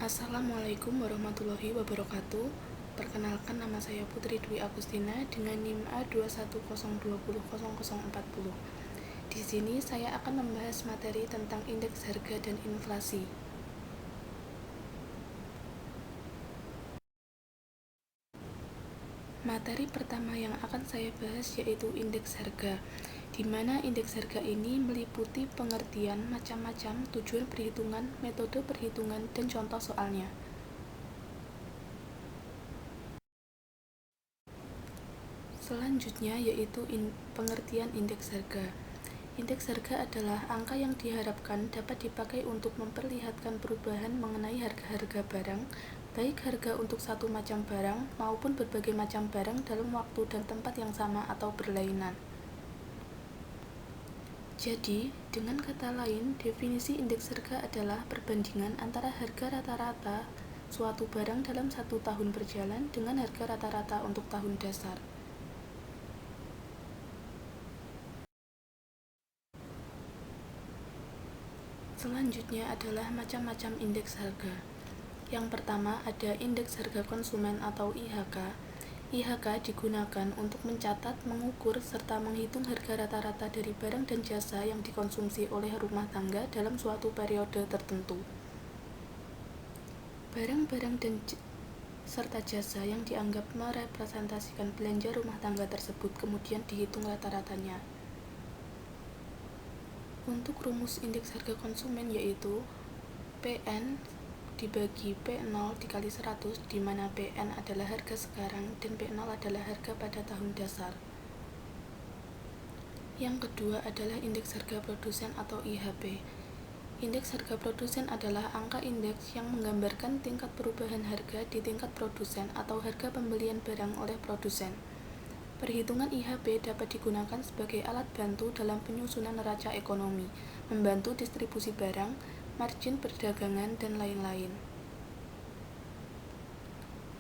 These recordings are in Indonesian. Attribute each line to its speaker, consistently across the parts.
Speaker 1: Assalamualaikum warahmatullahi wabarakatuh. Perkenalkan, nama saya Putri Dwi Agustina dengan NIM A21020040. Di sini saya akan membahas materi tentang indeks harga dan inflasi. Materi pertama yang akan saya bahas yaitu indeks harga, di mana indeks harga ini meliputi pengertian macam-macam, tujuan perhitungan, metode perhitungan, dan contoh soalnya. Selanjutnya yaitu pengertian indeks harga. Indeks harga adalah angka yang diharapkan dapat dipakai untuk memperlihatkan perubahan mengenai harga-harga barang, baik harga untuk satu macam barang maupun berbagai macam barang dalam waktu dan tempat yang sama atau berlainan. Jadi, dengan kata lain, definisi indeks harga adalah perbandingan antara harga rata-rata suatu barang dalam satu tahun berjalan dengan harga rata-rata untuk tahun dasar. Selanjutnya adalah macam-macam indeks harga. Yang pertama ada indeks harga konsumen atau IHK. IHK digunakan untuk mencatat, mengukur, serta menghitung harga rata-rata dari barang dan jasa yang dikonsumsi oleh rumah tangga dalam suatu periode tertentu. Barang-barang dan serta jasa yang dianggap merepresentasikan belanja rumah tangga tersebut kemudian dihitung rata-ratanya. Untuk rumus indeks harga konsumen yaitu PN dibagi P0 dikali 100, di mana PN adalah harga sekarang dan P0 adalah harga pada tahun dasar. Yang kedua adalah indeks harga produsen atau IHP. Indeks harga produsen adalah angka indeks yang menggambarkan tingkat perubahan harga di tingkat produsen atau harga pembelian barang oleh produsen. Perhitungan IHP dapat digunakan sebagai alat bantu dalam penyusunan neraca ekonomi, membantu distribusi barang, margin perdagangan, dan lain-lain.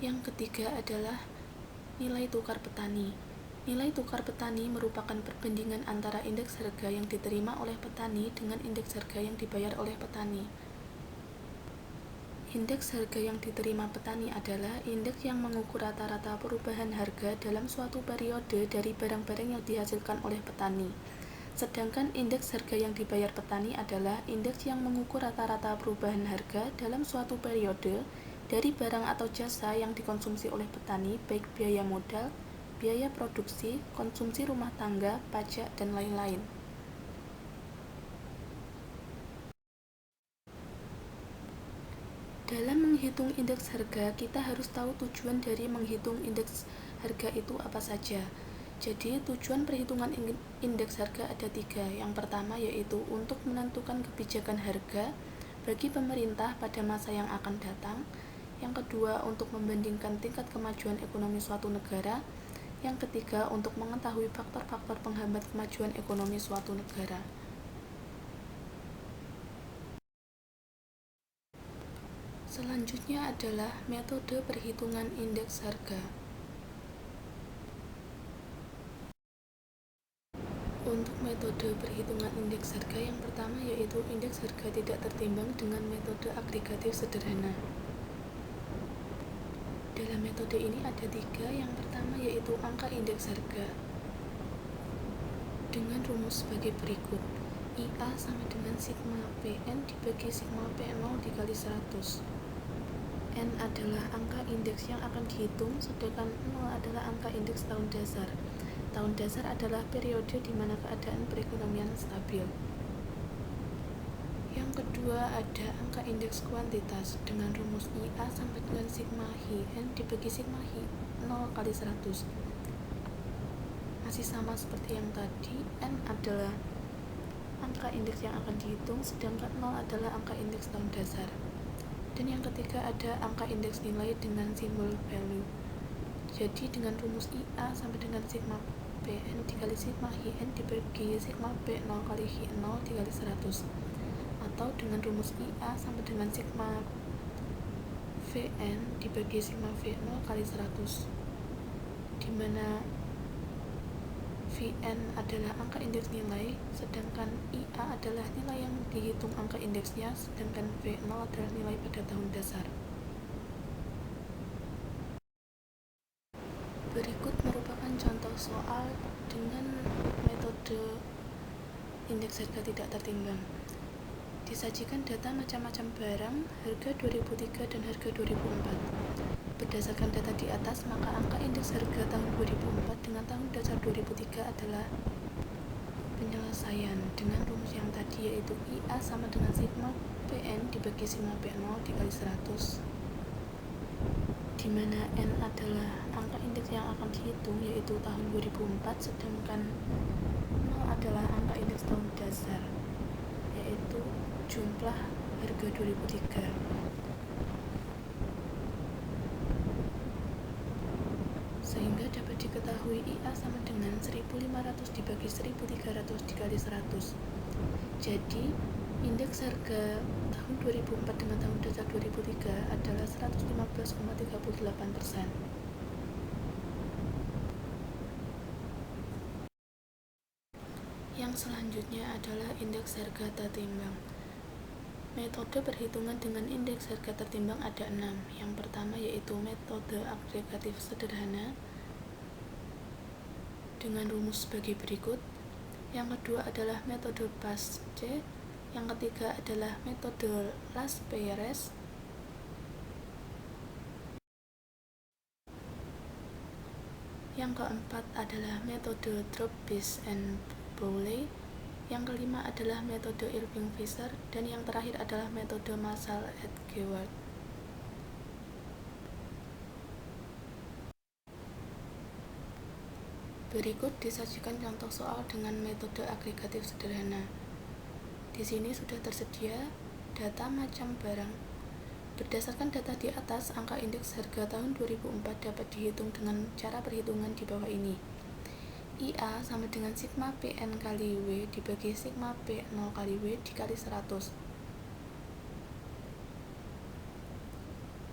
Speaker 1: Yang ketiga adalah nilai tukar petani. Nilai tukar petani merupakan perbandingan antara indeks harga yang diterima oleh petani dengan indeks harga yang dibayar oleh petani. Indeks harga yang diterima petani adalah indeks yang mengukur rata-rata perubahan harga dalam suatu periode dari barang-barang yang dihasilkan oleh petani. Sedangkan indeks harga yang dibayar petani adalah indeks yang mengukur rata-rata perubahan harga dalam suatu periode dari barang atau jasa yang dikonsumsi oleh petani, baik biaya modal, biaya produksi, konsumsi rumah tangga, pajak, dan lain-lain. Dalam menghitung indeks harga, kita harus tahu tujuan dari menghitung indeks harga itu apa saja. Jadi, tujuan perhitungan indeks harga ada 3. Yang pertama yaitu untuk menentukan kebijakan harga bagi pemerintah pada masa yang akan datang. Yang kedua, untuk membandingkan tingkat kemajuan ekonomi suatu negara. Yang ketiga, untuk mengetahui faktor-faktor penghambat kemajuan ekonomi suatu negara. Selanjutnya adalah metode perhitungan indeks harga. Untuk metode perhitungan indeks harga yang pertama yaitu indeks harga tidak tertimbang dengan metode agregatif sederhana. Dalam metode ini ada 3. Yang pertama yaitu angka indeks harga dengan rumus sebagai berikut. IA sama dengan sigma PN dibagi sigma P0 dikali 100. N adalah angka indeks yang akan dihitung, sedangkan 0 adalah angka indeks tahun dasar. Tahun dasar adalah periode di mana keadaan perekonomian stabil. Yang kedua ada angka indeks kuantitas dengan rumus IA sama dengan sigma Hi N dibagi sigma Hi 0 kali 100. Masih sama seperti yang tadi, N adalah angka indeks yang akan dihitung, sedangkan 0 adalah angka indeks tahun dasar. Dan yang ketiga ada angka indeks nilai dengan simbol value. Jadi dengan rumus IA sama dengan sigma PN dikali sigma HN dibagi sigma P0 kali Hi0 dikali 100. Atau dengan rumus IA sama dengan sigma VN dibagi sigma V0 kali 100, dimana Vn adalah angka indeks nilai, sedangkan IA adalah nilai yang dihitung angka indeksnya, sedangkan V0 adalah nilai pada tahun dasar. Berikut merupakan contoh soal dengan metode indeks harga tidak tertimbang. Disajikan data macam-macam barang, harga 2003 dan harga 2004. Berdasarkan data di atas, maka angka indeks harga tahun 2004 dengan tahun dasar 2003 adalah penyelesaian dengan rumus yang tadi, yaitu IA sama dengan sigma PN dibagi sigma P0 dikali 100, di mana N adalah angka indeks yang akan dihitung, yaitu tahun 2004, sedangkan 0 adalah angka indeks tahun dasar, yaitu jumlah harga 2003. Sehingga dapat diketahui IA sama dengan 1500 dibagi 1300 dikali 100. Jadi indeks harga tahun 2004 dengan tahun dasar 2003 adalah 115,38%. Yang selanjutnya adalah indeks harga tertimbang. Metode perhitungan dengan indeks harga tertimbang ada 6. Yang pertama yaitu metode agregatif sederhana dengan rumus sebagai berikut. Yang kedua adalah metode Pasche. Yang ketiga adalah metode Las Peires. Yang keempat adalah metode Dropis and Bowley. Yang kelima adalah metode Irving-Fisher, dan yang terakhir adalah metode Marshall et Gewart. Berikut disajikan contoh soal dengan metode agregatif sederhana. Di sini sudah tersedia data macam barang. Berdasarkan data di atas, angka indeks harga tahun 2004 dapat dihitung dengan cara perhitungan di bawah ini. IA sama dengan sigma PN kali W dibagi sigma P0 kali W dikali 100.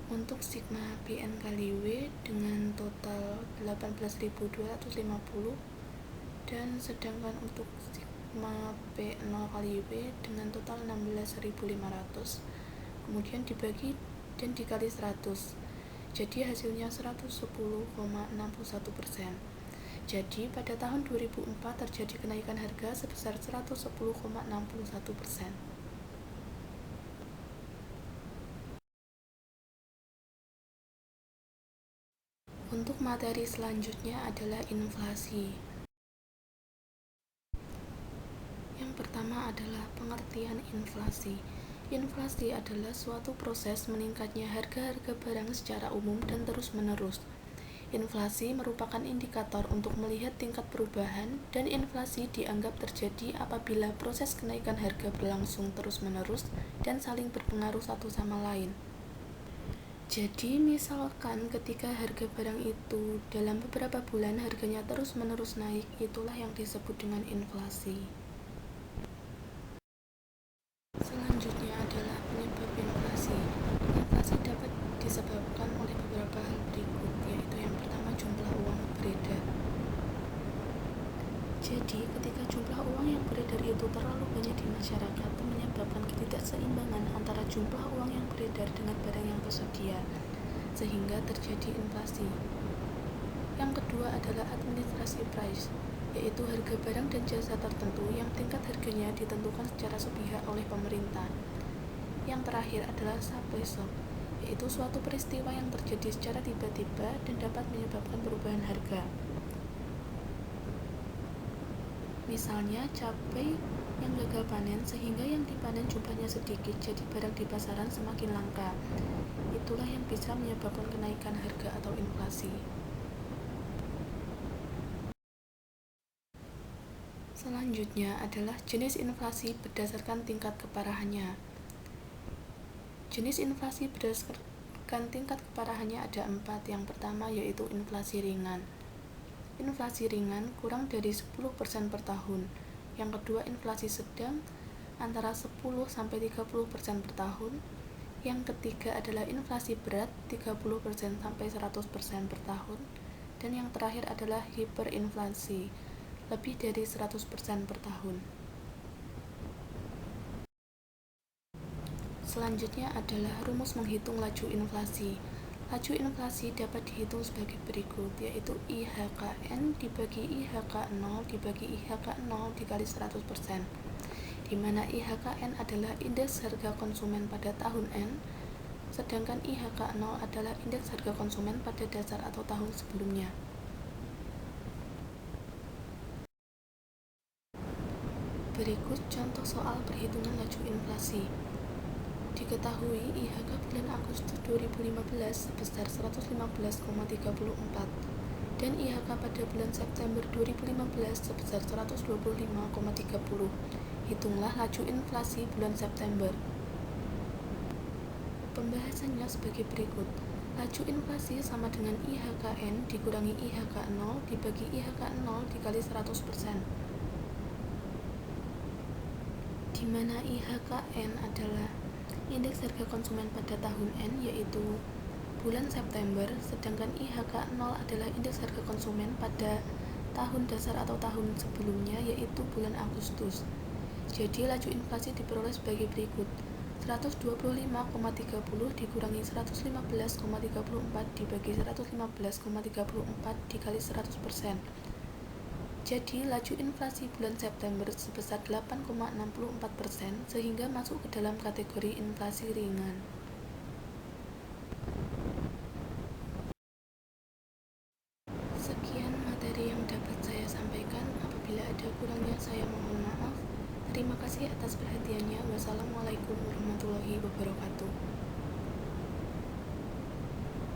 Speaker 1: Untuk sigma PN kali W dengan total 18.250, dan sedangkan untuk sigma P0 kali W dengan total 16.500, kemudian dibagi dan dikali 100. Jadi hasilnya 110,61%. Jadi pada tahun 2004 terjadi kenaikan harga sebesar 110,61%. Untuk materi selanjutnya adalah inflasi. Yang pertama adalah pengertian inflasi. Inflasi adalah suatu proses meningkatnya harga-harga barang secara umum dan terus-menerus. Inflasi merupakan indikator untuk melihat tingkat perubahan, dan inflasi dianggap terjadi apabila proses kenaikan harga berlangsung terus-menerus dan saling berpengaruh satu sama lain. Jadi, misalkan ketika harga barang itu dalam beberapa bulan harganya terus-menerus naik, itulah yang disebut dengan inflasi. Selanjutnya adalah penyebab inflasi. Inflasi dapat disebabkan oleh beberapa hal berikut, yaitu yang pertama jumlah uang beredar. Jadi, ketika jumlah uang yang beredar itu terlalu banyak di masyarakat, menyebabkan ketidakseimbangan antara jumlah uang yang beredar dengan barang yang tersedia, sehingga terjadi inflasi. Yang kedua adalah administrasi price, yaitu harga barang dan jasa tertentu yang tingkat harganya ditentukan secara sepihak oleh pemerintah. Yang terakhir adalah supply shock, yaitu suatu peristiwa yang terjadi secara tiba-tiba dan dapat menyebabkan perubahan harga. Misalnya cabai yang gagal panen sehingga yang dipanen jumlahnya sedikit, jadi barang di pasaran semakin langka. Itulah yang bisa menyebabkan kenaikan harga atau inflasi. Selanjutnya adalah jenis inflasi berdasarkan tingkat keparahannya. Jenis inflasi berdasarkan tingkat keparahannya ada 4. Yang pertama yaitu inflasi ringan. Inflasi ringan kurang dari 10% per tahun. Yang kedua inflasi sedang antara 10-30% per tahun. Yang ketiga adalah inflasi berat 30% sampai 100% per tahun. Dan yang terakhir adalah hiperinflasi lebih dari 100% per tahun. Selanjutnya adalah rumus menghitung laju inflasi. Laju inflasi dapat dihitung sebagai berikut, yaitu IHKN dibagi IHK0 dibagi IHK0 dikali 100%, di mana IHKN adalah indeks harga konsumen pada tahun N, sedangkan IHK0 adalah indeks harga konsumen pada dasar atau tahun sebelumnya. Berikut contoh soal perhitungan laju inflasi. Diketahui IHK bulan Agustus 2015 sebesar 115,34 dan IHK pada bulan September 2015 sebesar 125,30. Hitunglah laju inflasi bulan September. Pembahasannya sebagai berikut. Laju inflasi sama dengan IHKN dikurangi IHK0 dibagi IHK0 dikali 100%. Di mana IHKN adalah indeks harga konsumen pada tahun N, yaitu bulan September, sedangkan IHK0 adalah indeks harga konsumen pada tahun dasar atau tahun sebelumnya, yaitu bulan Agustus. Jadi laju inflasi diperoleh sebagai berikut. 125,30 dikurangi 115,34 dibagi 115,34 dikali 100%. Jadi, laju inflasi bulan September sebesar 8,64%, sehingga masuk ke dalam kategori inflasi ringan. Sekian materi yang dapat saya sampaikan. Apabila ada kurangnya, saya mohon maaf. Terima kasih atas perhatiannya. Wassalamualaikum warahmatullahi wabarakatuh.